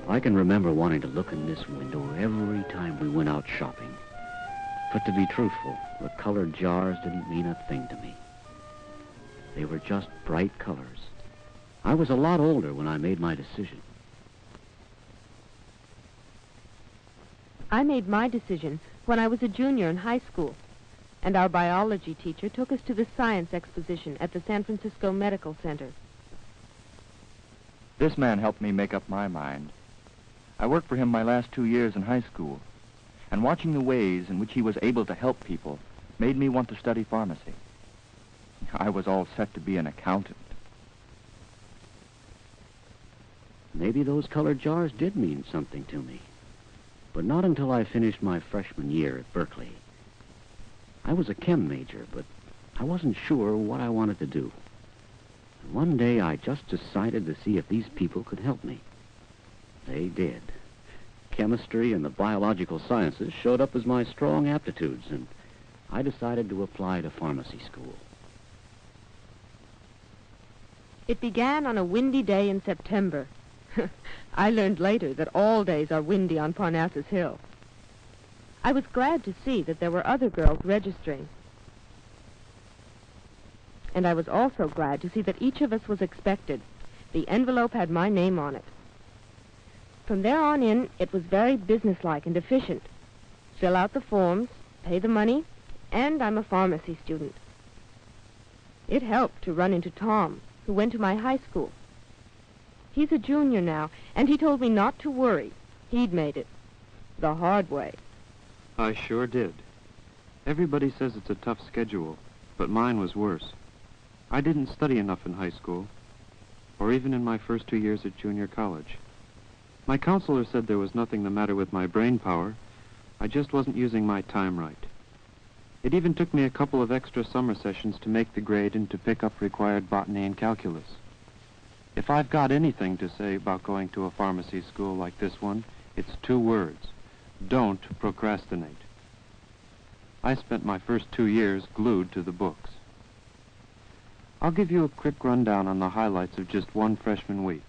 I can remember wanting to look in this window every time we went out shopping. But to be truthful, the colored jars didn't mean a thing to me. They were just bright colors. I was a lot older when I made my decision. I made my decision when I was a junior in high school, and our biology teacher took us to the science exposition at the San Francisco Medical Center. This man helped me make up my mind. I worked for him my last 2 years in high school, and watching the ways in which he was able to help people made me want to study pharmacy. I was all set to be an accountant. Maybe those colored jars did mean something to me, but not until I finished my freshman year at Berkeley. I was a chem major, but I wasn't sure what I wanted to do. And one day I just decided to see if these people could help me. They did. Chemistry and the biological sciences showed up as my strong aptitudes, and I decided to apply to pharmacy school. It began on a windy day in September. I learned later that all days are windy on Parnassus Hill. I was glad to see that there were other girls registering. And I was also glad to see that each of us was expected. The envelope had my name on it. From there on in, it was very businesslike and efficient. Fill out the forms, pay the money, and I'm a pharmacy student. It helped to run into Tom, who went to my high school. He's a junior now, and he told me not to worry. He'd made it the hard way. I sure did. Everybody says it's a tough schedule, but mine was worse. I didn't study enough in high school, or even in my first 2 years at junior college. My counselor said there was nothing the matter with my brain power. I just wasn't using my time right. It even took me a couple of extra summer sessions to make the grade and to pick up required botany and calculus. If I've got anything to say about going to a pharmacy school like this one, it's 2 words. Don't procrastinate. I spent my first 2 years glued to the books. I'll give you a quick rundown on the highlights of just one freshman week.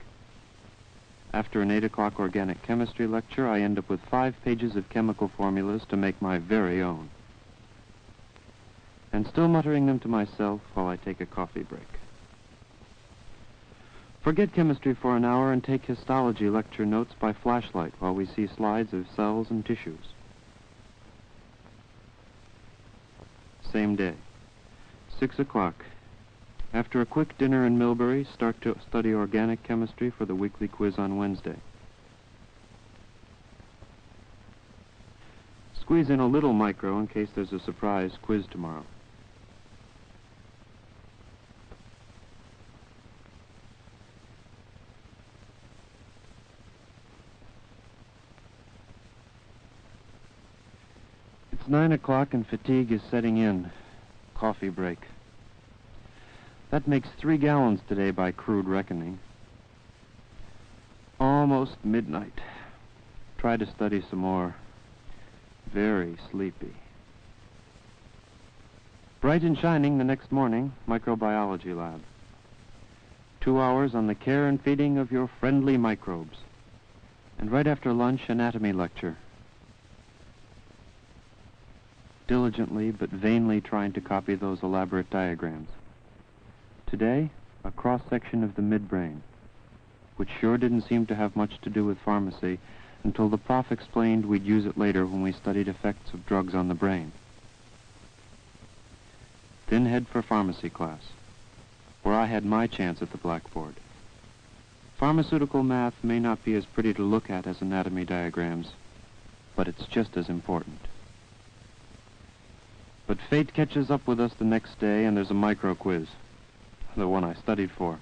After an 8 o'clock organic chemistry lecture, I end up with 5 pages of chemical formulas to make my very own. And still muttering them to myself while I take a coffee break. Forget chemistry for an hour and take histology lecture notes by flashlight while we see slides of cells and tissues. Same day, 6 o'clock. After a quick dinner in Millbury, start to study organic chemistry for the weekly quiz on Wednesday. Squeeze in a little micro in case there's a surprise quiz tomorrow. It's 9 o'clock and fatigue is setting in. Coffee break. That makes 3 gallons today by crude reckoning. Almost midnight. Try to study some more. Very sleepy. Bright and shining the next morning, microbiology lab. 2 hours on the care and feeding of your friendly microbes. And right after lunch, anatomy lecture. Diligently but vainly trying to copy those elaborate diagrams. Today, a cross-section of the midbrain, which sure didn't seem to have much to do with pharmacy until the prof explained we'd use it later when we studied effects of drugs on the brain. Then head for pharmacy class, where I had my chance at the blackboard. Pharmaceutical math may not be as pretty to look at as anatomy diagrams, but it's just as important. But fate catches up with us the next day, and there's a micro quiz. The one I studied for.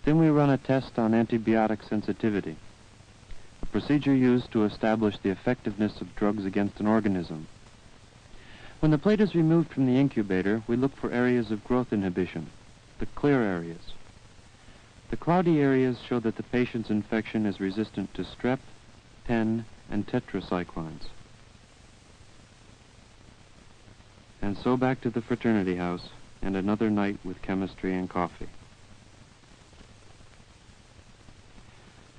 Then we run a test on antibiotic sensitivity, a procedure used to establish the effectiveness of drugs against an organism. When the plate is removed from the incubator, we look for areas of growth inhibition, the clear areas. The cloudy areas show that the patient's infection is resistant to strep, pen, and tetracyclines. And so back to the fraternity house and another night with chemistry and coffee.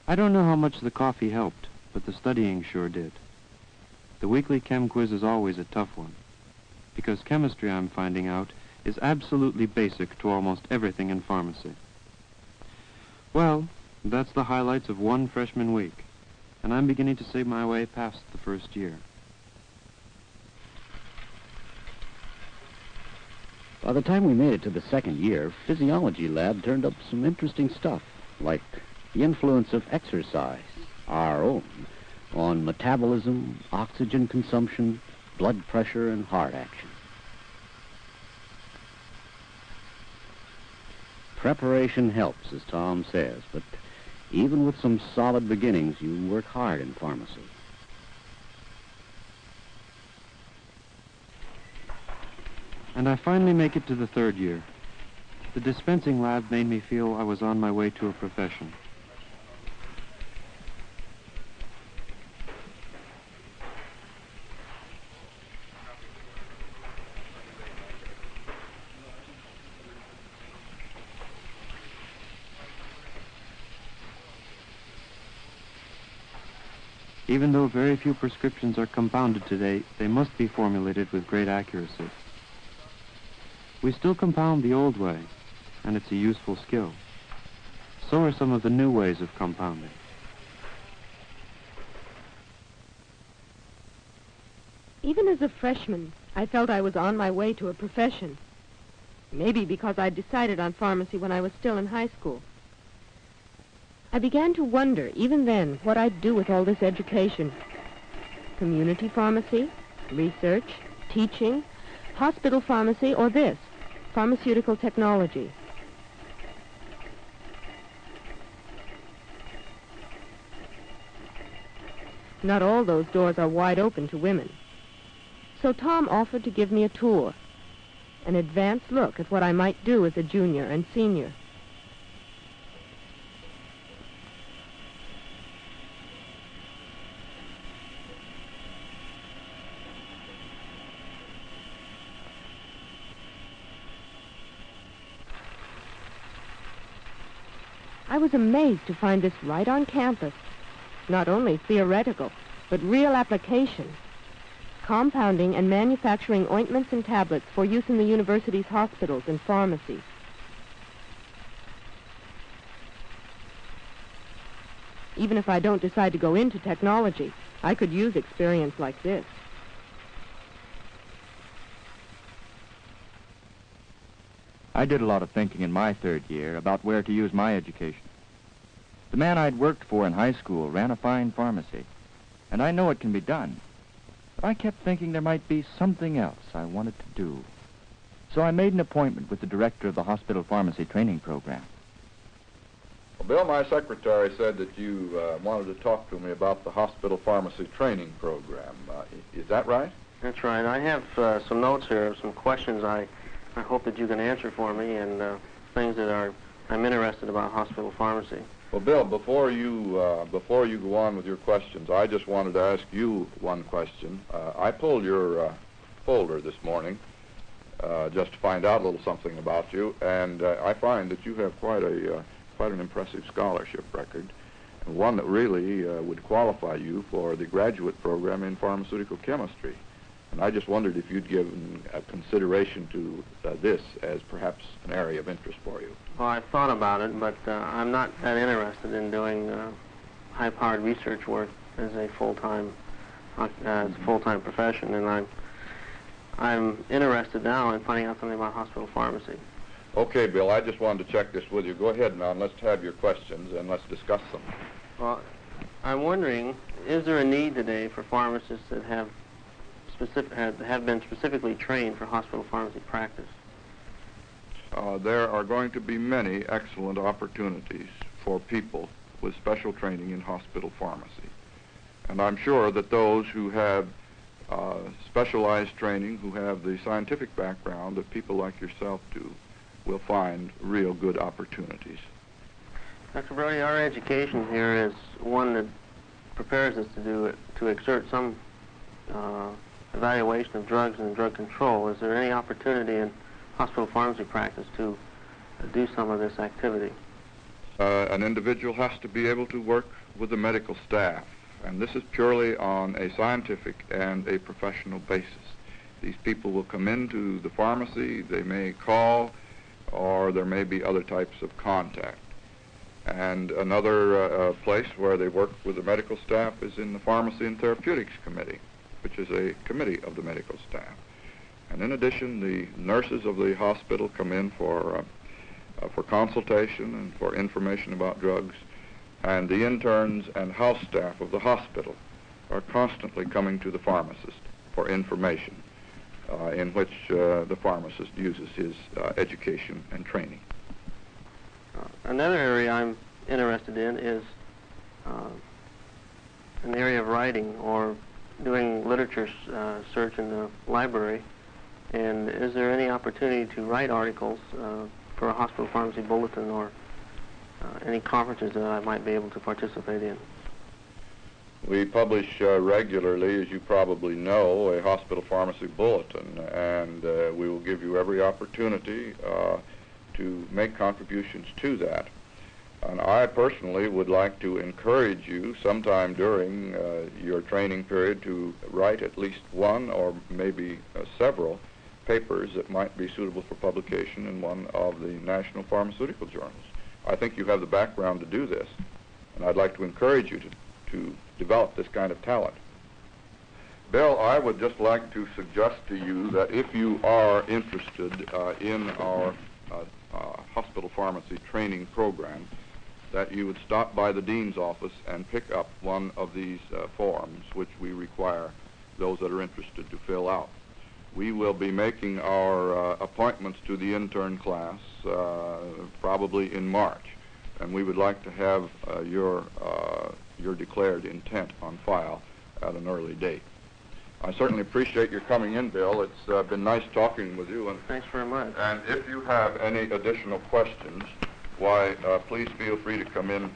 I don't know how much the coffee helped, but the studying sure did. The weekly chem quiz is always a tough one, because chemistry, I'm finding out, is absolutely basic to almost everything in pharmacy. Well, that's the highlights of one freshman week, and I'm beginning to see my way past the first year. By the time we made it to the second year, physiology lab turned up some interesting stuff, like the influence of exercise, our own, on metabolism, oxygen consumption, blood pressure, and heart action. Preparation helps, as Tom says, but even with some solid beginnings, you work hard in pharmacy. And I finally make it to the third year. The dispensing lab made me feel I was on my way to a profession. Even though very few prescriptions are compounded today, they must be formulated with great accuracy. We still compound the old way, and it's a useful skill. So are some of the new ways of compounding. Even as a freshman, I felt I was on my way to a profession. Maybe because I'd decided on pharmacy when I was still in high school. I began to wonder, even then, what I'd do with all this education. Community pharmacy, research, teaching, hospital pharmacy, or this, pharmaceutical technology. Not all those doors are wide open to women. So Tom offered to give me a tour, an advanced look at what I might do as a junior and senior. I was amazed to find this right on campus. Not only theoretical, but real application. Compounding and manufacturing ointments and tablets for use in the university's hospitals and pharmacies. Even if I don't decide to go into technology, I could use experience like this. I did a lot of thinking in my third year about where to use my education. The man I'd worked for in high school ran a fine pharmacy, and I know it can be done. But I kept thinking there might be something else I wanted to do. So I made an appointment with the director of the hospital pharmacy training program. Well, Bill, my secretary said that you wanted to talk to me about the hospital pharmacy training program. Is that right? That's right. I have some notes here, some questions I hope that you can answer for me, and things that I'm interested about hospital pharmacy. Well, Bill, before you go on with your questions, I just wanted to ask you one question. I pulled your folder this morning just to find out a little something about you, and I find that you have quite an impressive scholarship record, and one that really would qualify you for the graduate program in pharmaceutical chemistry. And I just wondered if you'd given consideration to this as perhaps an area of interest for you. Well, I've thought about it, but I'm not that interested in doing high-powered research work as a full-time profession, and I'm interested now in finding out something about hospital pharmacy. Okay, Bill, I just wanted to check this with you. Go ahead now and let's have your questions and let's discuss them. Well, I'm wondering, is there a need today for pharmacists that have been specifically trained for hospital pharmacy practice? there are going to be many excellent opportunities for people with special training in hospital pharmacy. And I'm sure that those who have specialized training, who have the scientific background that people like yourself do, will find real good opportunities. Dr. Brody, our education here is one that prepares us to exert some evaluation of drugs and drug control. Is there any opportunity in hospital pharmacy practice to do some of this activity? An individual has to be able to work with the medical staff, and this is purely on a scientific and a professional basis. These people will come into the pharmacy, they may call, or there may be other types of contact. And another place where they work with the medical staff is in the Pharmacy and Therapeutics Committee, which is a committee of the medical staff. And in addition, the nurses of the hospital come in for consultation and for information about drugs, and the interns and house staff of the hospital are constantly coming to the pharmacist for information, in which the pharmacist uses his education and training. Another area I'm interested in is an area of writing or doing literature search in the library. And is there any opportunity to write articles for a hospital pharmacy bulletin or any conferences that I might be able to participate in? We publish regularly, as you probably know, a hospital pharmacy bulletin, and we will give you every opportunity to make contributions to that. And I personally would like to encourage you sometime during your training period to write at least one or maybe several papers that might be suitable for publication in one of the national pharmaceutical journals. I think you have the background to do this, and I'd like to encourage you to develop this kind of talent. Bill, I would just like to suggest to you that if you are interested in our hospital pharmacy training program, that you would stop by the dean's office and pick up one of these forms, which we require those that are interested to fill out. We will be making our appointments to the intern class probably in March, and we would like to have your declared intent on file at an early date. I certainly appreciate your coming in, Bill. It's been nice talking with you. And thanks very much. And if you have any additional questions, why, please feel free to come in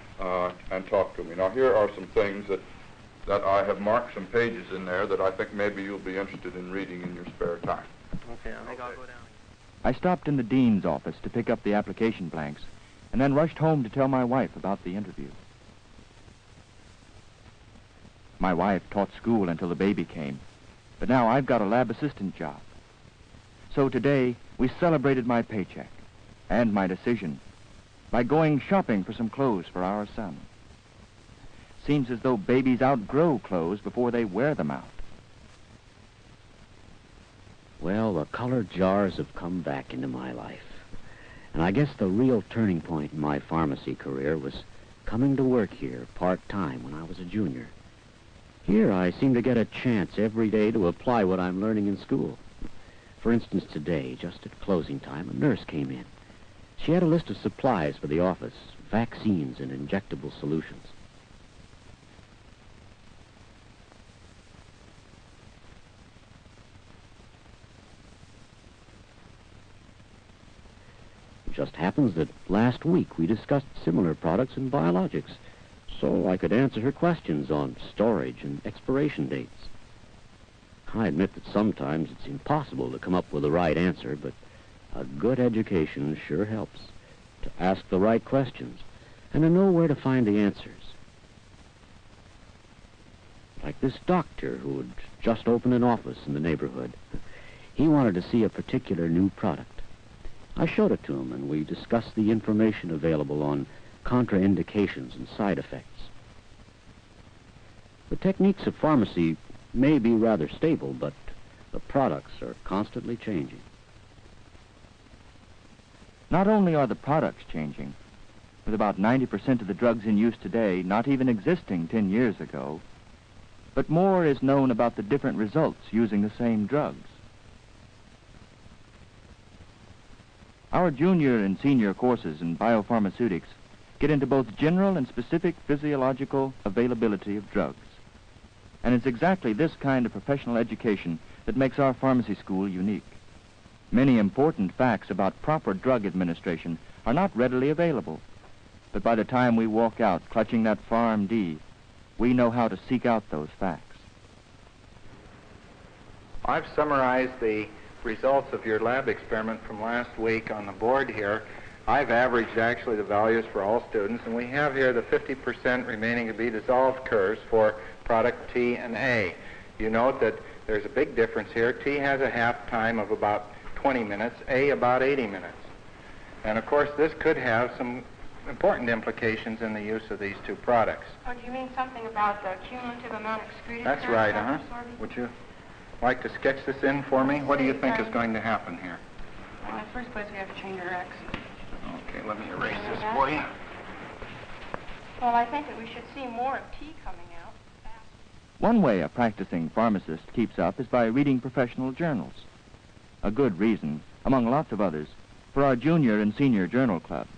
and talk to me. Now, here are some things that I have marked some pages in there that I think maybe you'll be interested in reading in your spare time. Okay, I think I'll go down. I stopped in the dean's office to pick up the application blanks and then rushed home to tell my wife about the interview. My wife taught school until the baby came, but now I've got a lab assistant job. So today, we celebrated my paycheck and my decision by going shopping for some clothes for our son. Seems as though babies outgrow clothes before they wear them out. Well, the colored jars have come back into my life. And I guess the real turning point in my pharmacy career was coming to work here part-time when I was a junior. Here I seem to get a chance every day to apply what I'm learning in school. For instance, today, just at closing time, a nurse came in. She had a list of supplies for the office, vaccines and injectable solutions. It just happens that last week we discussed similar products in biologics, so I could answer her questions on storage and expiration dates. I admit that sometimes it's impossible to come up with the right answer, but a good education sure helps to ask the right questions and to know where to find the answers. Like this doctor who had just opened an office in the neighborhood. He wanted to see a particular new product. I showed it to him, and we discussed the information available on contraindications and side effects. The techniques of pharmacy may be rather stable, but the products are constantly changing. Not only are the products changing, with about 90% of the drugs in use today not even existing 10 years ago, but more is known about the different results using the same drugs. Our junior and senior courses in biopharmaceutics get into both general and specific physiological availability of drugs. And it's exactly this kind of professional education that makes our pharmacy school unique. Many important facts about proper drug administration are not readily available, but by the time we walk out clutching that PharmD, we know how to seek out those facts. I've summarized the results of your lab experiment from last week on the board here. I've averaged actually the values for all students, and we have here the 50% remaining to be dissolved curves for product T and A. You note that there's a big difference here. T has a half time of about 20 minutes, A about 80 minutes. And of course this could have some important implications in the use of these two products. Oh, do you mean something about the cumulative amount excreted? That's right, Would you like to sketch this in for me? What do you think is going to happen here? Well, in the first place, we have to change our X. Okay, let me erase this for you. Well, I think that we should see more of T coming out. One way a practicing pharmacist keeps up is by reading professional journals. A good reason, among lots of others, for our junior and senior journal clubs.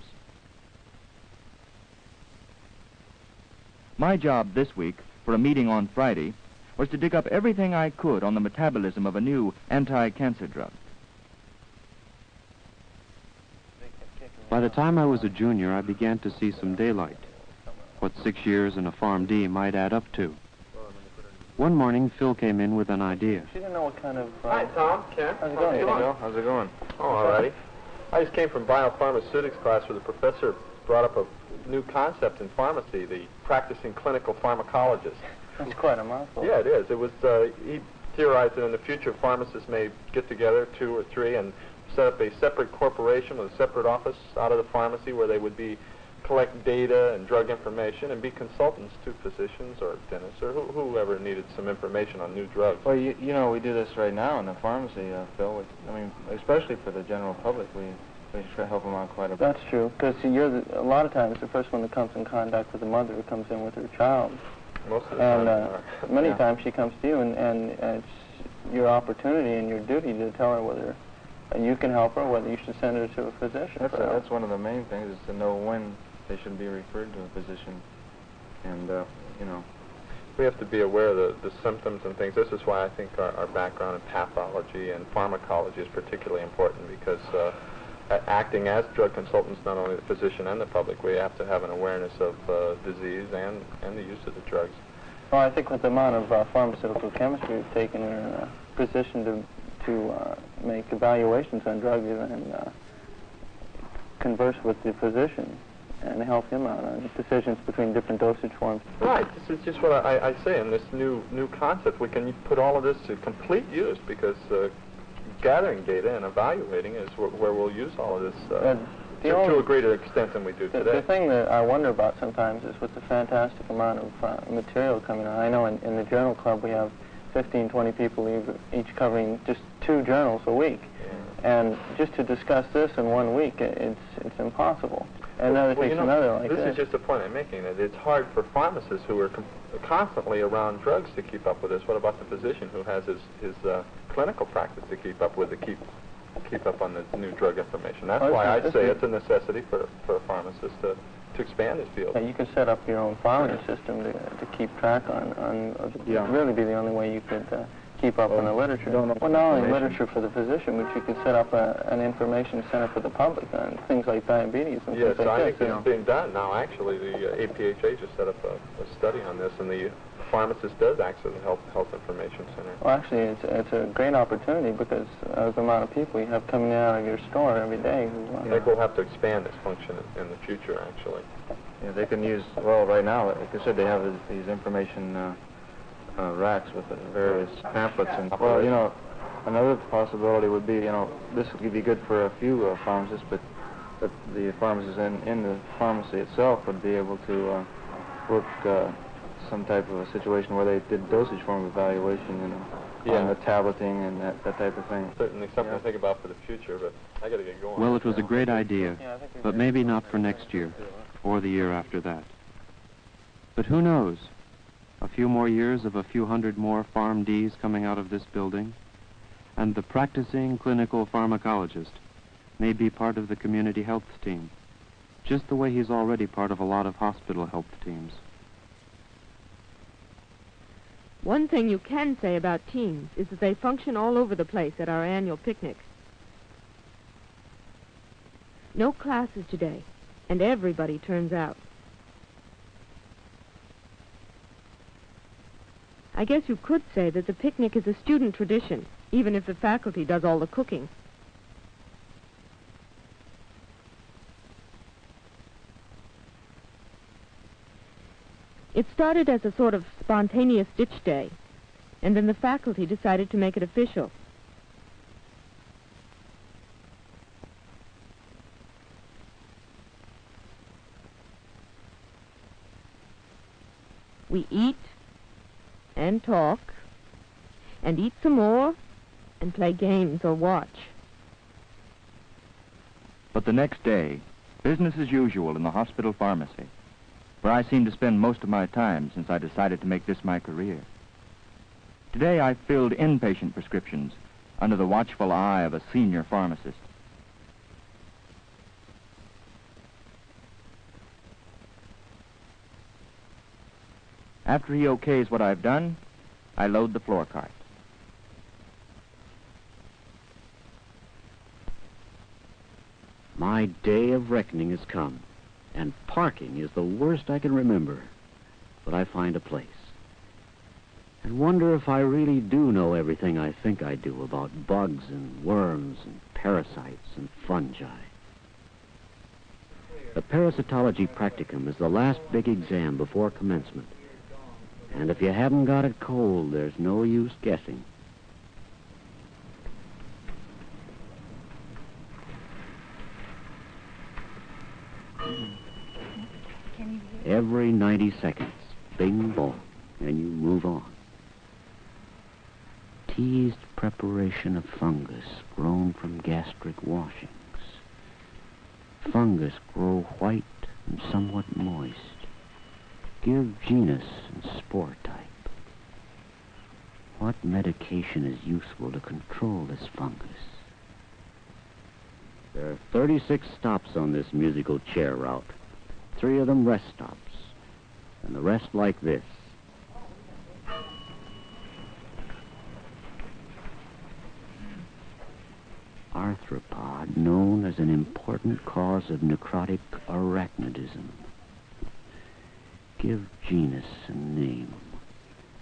My job this week, for a meeting on Friday, was to dig up everything I could on the metabolism of a new anti-cancer drug. By the time I was a junior, I began to see some daylight, what 6 years in a PharmD might add up to. One morning, Phil came in with an idea. She didn't know what kind of... Hi, Tom, Ken. How's it going? Hey, how's it going? Oh, all righty. I just came from biopharmaceutics class where the professor brought up a new concept in pharmacy, the practicing clinical pharmacologist. That's quite a mouthful. Yeah, it is. It was, he theorized that in the future pharmacists may get together, 2 or 3, and set up a separate corporation with a separate office out of the pharmacy where they would collect data and drug information and be consultants to physicians or dentists or whoever needed some information on new drugs. Well, you know, we do this right now in the pharmacy, Phil. I mean, especially for the general public, we try to help them out quite a bit. That's true, because you're a lot of times the first one that comes in contact with the mother who comes in with her child. Most of the time. And many times she comes to you, and it's your opportunity and your duty to tell her whether you can help her or whether you should send her to a physician. That's one of the main things, is to know when they should be referred to a physician. And, you know, we have to be aware of the symptoms and things. This is why I think our background in pathology and pharmacology is particularly important, because acting as drug consultants, not only the physician and the public, we have to have an awareness of disease and the use of the drugs. Well, I think with the amount of pharmaceutical chemistry we've taken, we're in a position to make evaluations on drugs and converse with the physician and help him out on decisions between different dosage forms. Right. This is just what I say. In this new concept, we can put all of this to complete use, because gathering data and evaluating is where we'll use all of this to a greater extent than we do today. The thing that I wonder about sometimes is with the fantastic amount of material coming out. I know in the journal club we have 15, 20 people each covering just 2 journals a week. Yeah. And just to discuss this in 1 week, it's impossible. And another takes another like this. This is just the point I'm making, that it's hard for pharmacists who are constantly around drugs to keep up with this. What about the physician who has his clinical practice to keep up with, to keep up on the new drug information? That's why I say it's a necessity for a pharmacist to expand his field. Yeah, you can set up your own filing system to keep track on really be the only way you could keep up on the literature. Well, not only literature for the physician, but you could set up an information center for the public on things like diabetes and things like this. Yes, I think it's being done now. Actually, the APHA just set up a study on this, and the pharmacist does access the health information center. Well, actually, it's a great opportunity, because of the amount of people you have coming in and out of your store every day. I think we'll have to expand this function in the future, actually. Yeah, they can use, well, right now, like I said, they have these information racks with various pamphlets. And, well, you know, another possibility would be, you know, this would be good for a few pharmacists, but the pharmacists in the pharmacy itself would be able to work some type of a situation where they did dosage form evaluation, you know, on the tableting and that type of thing. Certainly something to think about for the future, but I got to get going. Well, it was a great idea, but maybe not for next year or the year after that. But who knows? A few more years of a few hundred more PharmDs coming out of this building, and the practicing clinical pharmacologist may be part of the community health team, just the way he's already part of a lot of hospital health teams. One thing you can say about teams is that they function all over the place at our annual picnic. No classes today, and everybody turns out. I guess you could say that the picnic is a student tradition, even if the faculty does all the cooking. It started as a sort of spontaneous ditch day, and then the faculty decided to make it official. We eat and talk and eat some more and play games or watch. But the next day, business as usual in the hospital pharmacy, where I seem to spend most of my time since I decided to make this my career. Today I filled inpatient prescriptions under the watchful eye of a senior pharmacist. After he okays what I've done, I load the floor cart. My day of reckoning has come, and parking is the worst I can remember. But I find a place, and wonder if I really do know everything I think I do about bugs and worms and parasites and fungi. The parasitology practicum is the last big exam before commencement. And if you haven't got it cold, there's no use guessing. Every 90 seconds, bing bong, and you move on. Teased preparation of fungus grown from gastric washings. Fungus grow white and somewhat moist. Give genus and spore type. What medication is useful to control this fungus? There are 36 stops on this musical chair route. 3 of them rest stops, and the rest like this. Arthropod, known as an important cause of necrotic arachnidism. Give genus and name,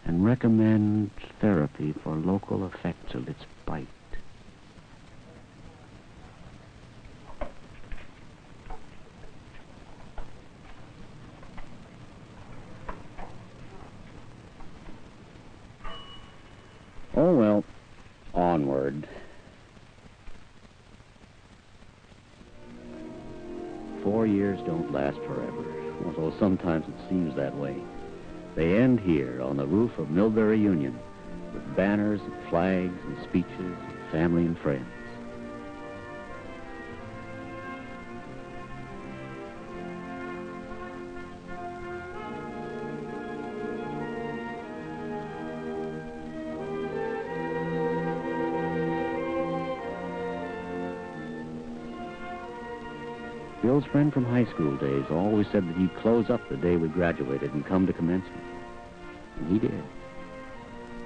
and recommend therapy for local effects of its bite. Oh, well, onward. 4 years don't last forever, although sometimes it seems that way. They end here on the roof of Millbury Union, with banners and flags and speeches and family and friends. Bill's friend from high school days always said that he'd close up the day we graduated and come to commencement. And he did.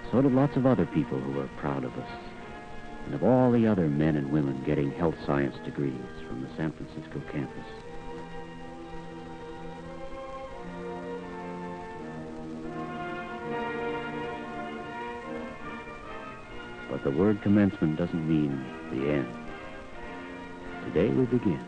So did lots of other people who were proud of us, and of all the other men and women getting health science degrees from the San Francisco campus. But the word commencement doesn't mean the end. Today we begin.